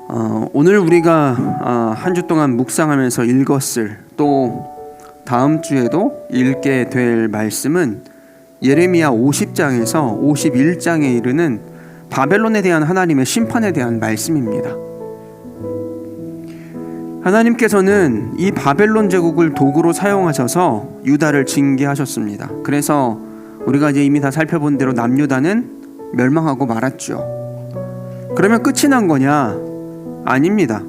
오늘 우리가 한 주 동안 묵상하면서 읽었을, 또 다음 주에도 읽게 될 말씀은 예레미야 50장에서 51장에 이르는 바벨론에 대한 하나님의 심판에 대한 말씀입니다. 하나님께서는 이 바벨론 제국을 도구로 사용하셔서 유다를 징계하셨습니다. 그래서 우리가 이제 이미 다 살펴본 대로 남유다는 멸망하고 말았죠. 그러면 끝이 난 거냐? 아닙니다.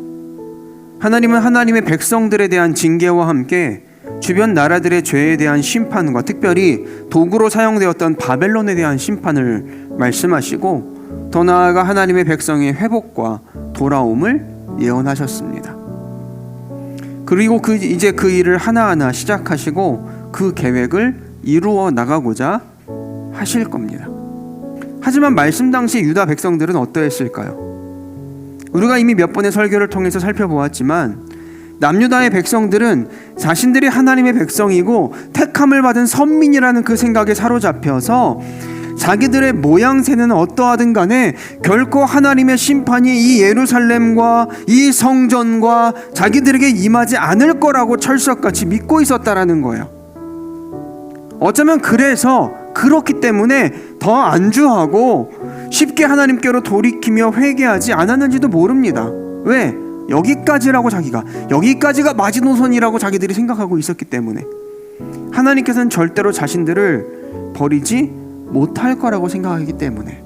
하나님은 하나님의 백성들에 대한 징계와 함께 주변 나라들의 죄에 대한 심판과 특별히 도구로 사용되었던 바벨론에 대한 심판을 말씀하시고, 더 나아가 하나님의 백성의 회복과 돌아옴을 예언하셨습니다. 그리고 이제 그 일을 하나하나 시작하시고 그 계획을 이루어 나가고자 하실 겁니다. 하지만 말씀 당시 유다 백성들은 어떠했을까요? 우리가 이미 몇 번의 설교를 통해서 살펴보았지만 남유다의 백성들은 자신들이 하나님의 백성이고 택함을 받은 선민이라는 그 생각에 사로잡혀서 자기들의 모양새는 어떠하든 간에 결코 하나님의 심판이 이 예루살렘과 이 성전과 자기들에게 임하지 않을 거라고 철석같이 믿고 있었다라는 거예요. 어쩌면 그래서 그렇기 때문에 더 안주하고 쉽게 하나님께로 돌이키며 회개하지 않았는지도 모릅니다. 왜? 여기까지가 마지노선이라고 자기들이 생각하고 있었기 때문에. 하나님께서는 절대로 자신들을 버리지 못할 거라고 생각하기 때문에.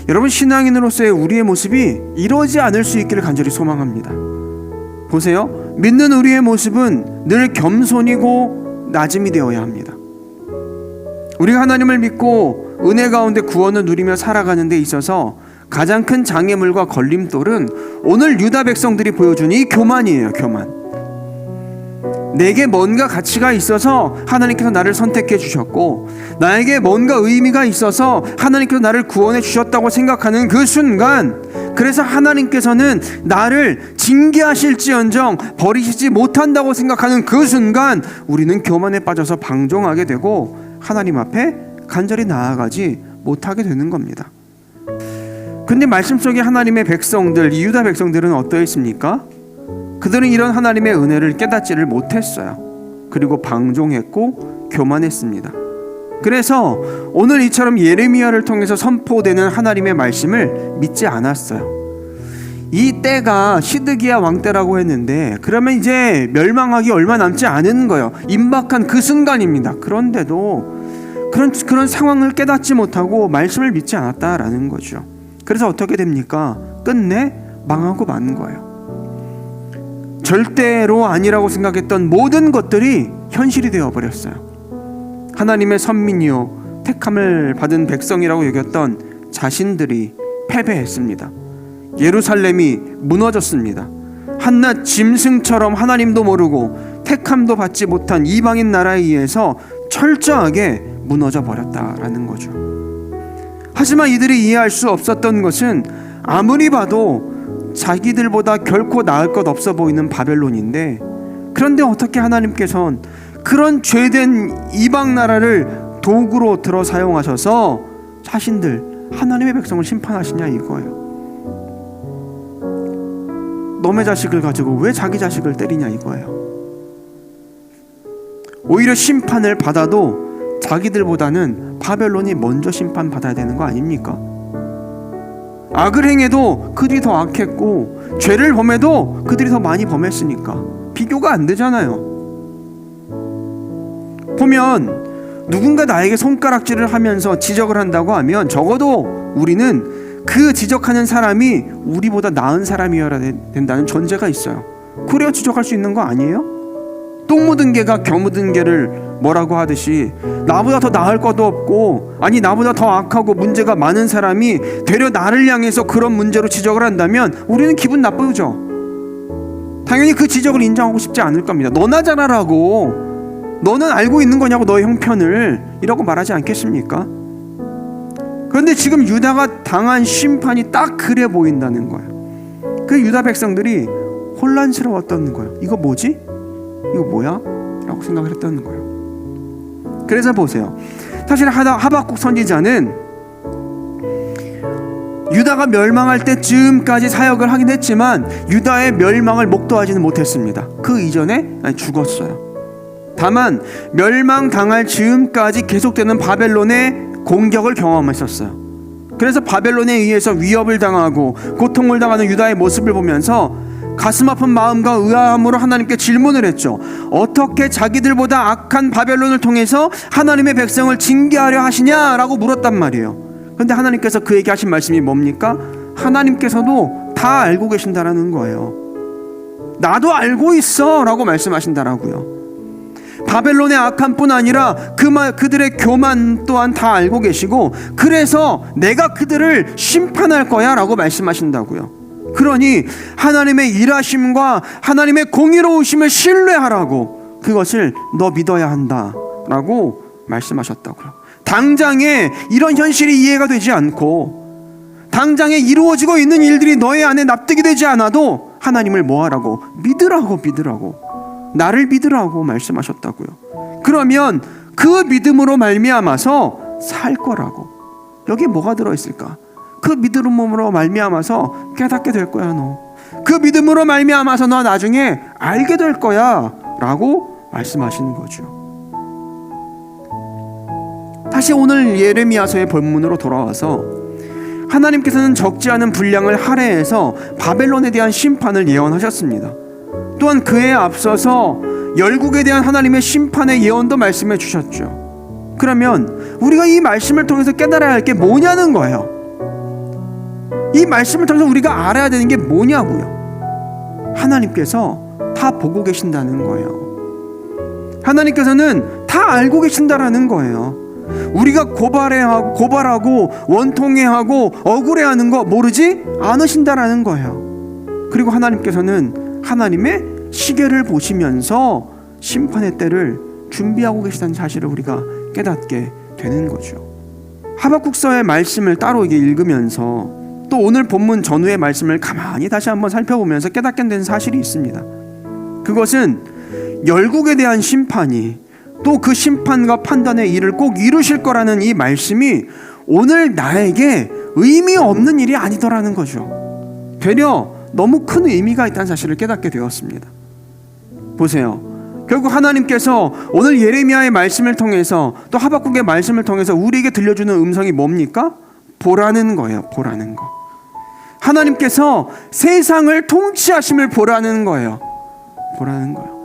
여러분, 신앙인으로서의 우리의 모습이 이러지 않을 수 있기를 간절히 소망합니다. 보세요. 믿는 우리의 모습은 늘 겸손이고 낮음이 되어야 합니다. 우리가 하나님을 믿고 은혜 가운데 구원을 누리며 살아가는 데 있어서 가장 큰 장애물과 걸림돌은 오늘 유다 백성들이 보여준 이 교만이에요. 교만. 내게 뭔가 가치가 있어서 하나님께서 나를 선택해 주셨고, 나에게 뭔가 의미가 있어서 하나님께서 나를 구원해 주셨다고 생각하는 그 순간, 그래서 하나님께서는 나를 징계하실지언정 버리시지 못한다고 생각하는 그 순간 우리는 교만에 빠져서 방종하게 되고 하나님 앞에 간절히 나아가지 못하게 되는 겁니다. 근데 말씀 속에 하나님의 백성들, 이 유다 백성들은 어떠했습니까? 그들은 이런 하나님의 은혜를 깨닫지를 못했어요. 그리고 방종했고 교만했습니다. 그래서 오늘 이처럼 예레미야를 통해서 선포되는 하나님의 말씀을 믿지 않았어요. 이 때가 시드기야 왕 때라고 했는데, 그러면 이제 멸망하기 얼마 남지 않은 거예요. 임박한 그 순간입니다. 그런데도 그런 상황을 깨닫지 못하고 말씀을 믿지 않았다라는 거죠. 그래서 어떻게 됩니까? 끝내 망하고 마는 거예요. 절대로 아니라고 생각했던 모든 것들이 현실이 되어버렸어요. 하나님의 선민이요 택함을 받은 백성이라고 여겼던 자신들이 패배했습니다. 예루살렘이 무너졌습니다. 한낱 짐승처럼 하나님도 모르고 택함도 받지 못한 이방인 나라에 의해서 철저하게 무너져 버렸다라는 거죠. 하지만 이들이 이해할 수 없었던 것은 아무리 봐도 자기들보다 결코 나을 것 없어 보이는 바벨론인데, 그런데 어떻게 하나님께서는 그런 죄된 이방 나라를 도구로 들어 사용하셔서 자신들 하나님의 백성을 심판하시냐 이거예요. 너의 자식을 가지고 왜 자기 자식을 때리냐 이거예요. 오히려 심판을 받아도 자기들보다는 바벨론이 먼저 심판받아야 되는 거 아닙니까? 악을 행해도 그들이 더 악했고, 죄를 범해도 그들이 더 많이 범했으니까 비교가 안 되잖아요. 보면 누군가 나에게 손가락질을 하면서 지적을 한다고 하면 적어도 우리는 그 지적하는 사람이 우리보다 나은 사람이어야 된다는 전제가 있어요. 그래야 지적할 수 있는 거 아니에요? 똥 묻은 개가 겨 묻은 개를 뭐라고 하듯이 나보다 더 나을 것도 없고, 아니 나보다 더 악하고 문제가 많은 사람이 되려 나를 향해서 그런 문제로 지적을 한다면 우리는 기분 나쁘죠. 당연히 그 지적을 인정하고 싶지 않을 겁니다. 너나 잘하라고, 너는 알고 있는 거냐고 너의 형편을, 이라고 말하지 않겠습니까? 그런데 지금 유다가 당한 심판이 딱 그래 보인다는 거예요. 그 유다 백성들이 혼란스러웠던 거예요. 이거 뭐지? 이거 뭐야? 라고 생각을 했다는 거예요. 그래서 보세요. 사실 하박국 선지자는 유다가 멸망할 때쯤까지 사역을 하긴 했지만 유다의 멸망을 목도하지는 못했습니다. 그 이전에 죽었어요. 다만 멸망당할 즈음까지 계속되는 바벨론의 공격을 경험했었어요. 그래서 바벨론에 의해서 위협을 당하고 고통을 당하는 유다의 모습을 보면서 가슴 아픈 마음과 의아함으로 하나님께 질문을 했죠. 어떻게 자기들보다 악한 바벨론을 통해서 하나님의 백성을 징계하려 하시냐라고 물었단 말이에요. 그런데 하나님께서 그에게 하신 말씀이 뭡니까? 하나님께서도 다 알고 계신다라는 거예요. 나도 알고 있어 라고 말씀하신다라고요. 바벨론의 악한 뿐 아니라 그들의 교만 또한 다 알고 계시고, 그래서 내가 그들을 심판할 거야 라고 말씀하신다고요. 그러니 하나님의 일하심과 하나님의 공의로우심을 신뢰하라고, 그것을 너 믿어야 한다 라고 말씀하셨다고요. 당장에 이런 현실이 이해가 되지 않고 당장에 이루어지고 있는 일들이 너의 안에 납득이 되지 않아도 하나님을 뭐하라고? 믿으라고 나를 믿으라고 말씀하셨다고요. 그러면 그 믿음으로 말미암아서 살 거라고. 여기에 뭐가 들어있을까? 그 믿음으로 말미암아서 깨닫게 될 거야 너. 그 믿음으로 말미암아서 너 나중에 알게 될 거야 라고 말씀하시는 거죠. 다시 오늘 예레미야서의 본문으로 돌아와서 하나님께서는 적지 않은 분량을 할애해서 바벨론에 대한 심판을 예언하셨습니다. 또한 그에 앞서서 열국에 대한 하나님의 심판의 예언도 말씀해 주셨죠. 그러면 우리가 이 말씀을 통해서 깨달아야 할 게 뭐냐는 거예요. 이 말씀을 통해서 우리가 알아야 되는 게 뭐냐고요. 하나님께서 다 보고 계신다는 거예요. 하나님께서는 다 알고 계신다라는 거예요. 우리가 고발하고 원통해하고 억울해하는 거 모르지 않으신다라는 거예요. 그리고 하나님께서는 하나님의 시계를 보시면서 심판의 때를 준비하고 계시다는 사실을 우리가 깨닫게 되는 거죠. 하박국서의 말씀을 따로 읽으면서 또 오늘 본문 전후의 말씀을 가만히 다시 한번 살펴보면서 깨닫게 된 사실이 있습니다. 그것은 열국에 대한 심판이 또 그 심판과 판단의 일을 꼭 이루실 거라는 이 말씀이 오늘 나에게 의미 없는 일이 아니더라는 거죠. 되려 너무 큰 의미가 있다는 사실을 깨닫게 되었습니다. 보세요. 결국 하나님께서 오늘 예레미야의 말씀을 통해서 또 하박국의 말씀을 통해서 우리에게 들려주는 음성이 뭡니까? 보라는 거예요. 보라는 거. 하나님께서 세상을 통치하심을 보라는 거예요. 보라는 거예요.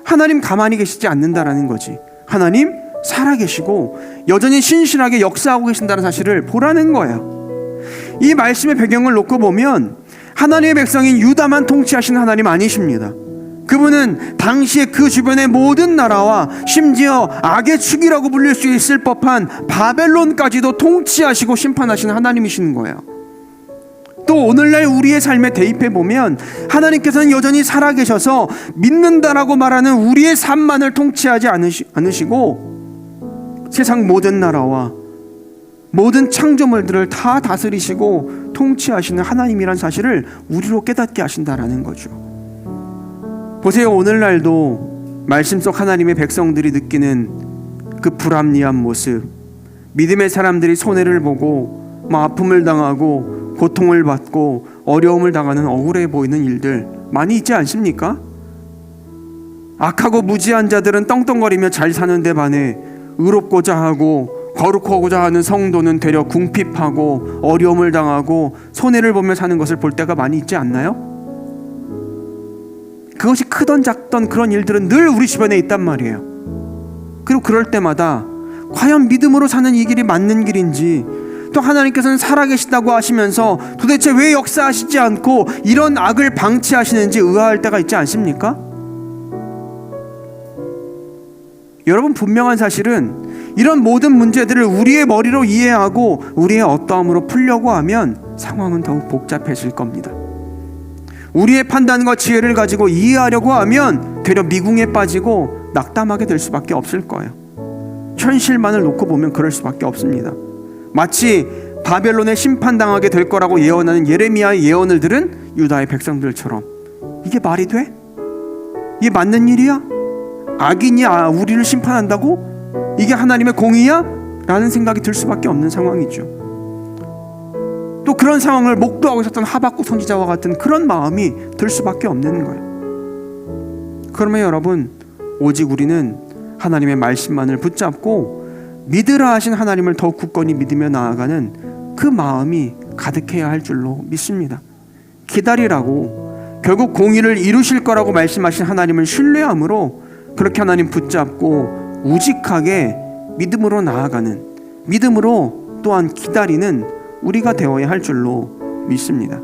하나님 가만히 계시지 않는다라는 거지. 하나님 살아계시고 여전히 신실하게 역사하고 계신다는 사실을 보라는 거예요. 이 말씀의 배경을 놓고 보면 하나님의 백성인 유다만 통치하시는 하나님 아니십니다. 그분은 당시에 그 주변의 모든 나라와 심지어 악의 축이라고 불릴 수 있을 법한 바벨론까지도 통치하시고 심판하시는 하나님이시는 거예요. 또 오늘날 우리의 삶에 대입해 보면 하나님께서는 여전히 살아계셔서 믿는다라고 말하는 우리의 삶만을 통치하지 않으시고 세상 모든 나라와 모든 창조물들을 다 다스리시고 통치하시는 하나님이란 사실을 우리로 깨닫게 하신다라는 거죠. 보세요. 오늘날도 말씀 속 하나님의 백성들이 느끼는 그 불합리한 모습, 믿음의 사람들이 손해를 보고 아픔을 당하고 고통을 받고 어려움을 당하는 억울해 보이는 일들 많이 있지 않습니까? 악하고 무지한 자들은 떵떵거리며 잘 사는데 반해 의롭고자 하고 거룩하고자 하는 성도는 되려 궁핍하고 어려움을 당하고 손해를 보며 사는 것을 볼 때가 많이 있지 않나요? 그것이 크던 작던 그런 일들은 늘 우리 주변에 있단 말이에요. 그리고 그럴 때마다 과연 믿음으로 사는 이 길이 맞는 길인지, 또 하나님께서는 살아계시다고 하시면서 도대체 왜 역사하시지 않고 이런 악을 방치하시는지 의아할 때가 있지 않습니까? 여러분, 분명한 사실은 이런 모든 문제들을 우리의 머리로 이해하고 우리의 어떠함으로 풀려고 하면 상황은 더욱 복잡해질 겁니다. 우리의 판단과 지혜를 가지고 이해하려고 하면 되려 미궁에 빠지고 낙담하게 될 수밖에 없을 거예요. 현실만을 놓고 보면 그럴 수밖에 없습니다. 마치 바벨론에 심판당하게 될 거라고 예언하는 예레미야의 예언을 들은 유다의 백성들처럼 이게 말이 돼? 이게 맞는 일이야? 악인이 우리를 심판한다고? 이게 하나님의 공의야? 라는 생각이 들 수밖에 없는 상황이죠. 또 또 그런 상황을 목도하고 있었던 하박국 선지자와 같은 그런 마음이 들 수밖에 없는 거예요. 그러면 여러분, 오직 우리는 하나님의 말씀만을 붙잡고 믿으라 하신 하나님을 더욱 굳건히 믿으며 나아가는 그 마음이 가득해야 할 줄로 믿습니다. 기다리라고, 결국 공의를 이루실 거라고 말씀하신 하나님을 신뢰함으로 그렇게 하나님 붙잡고 우직하게 믿음으로 나아가는, 믿음으로 또한 기다리는 우리가 되어야 할 줄로 믿습니다.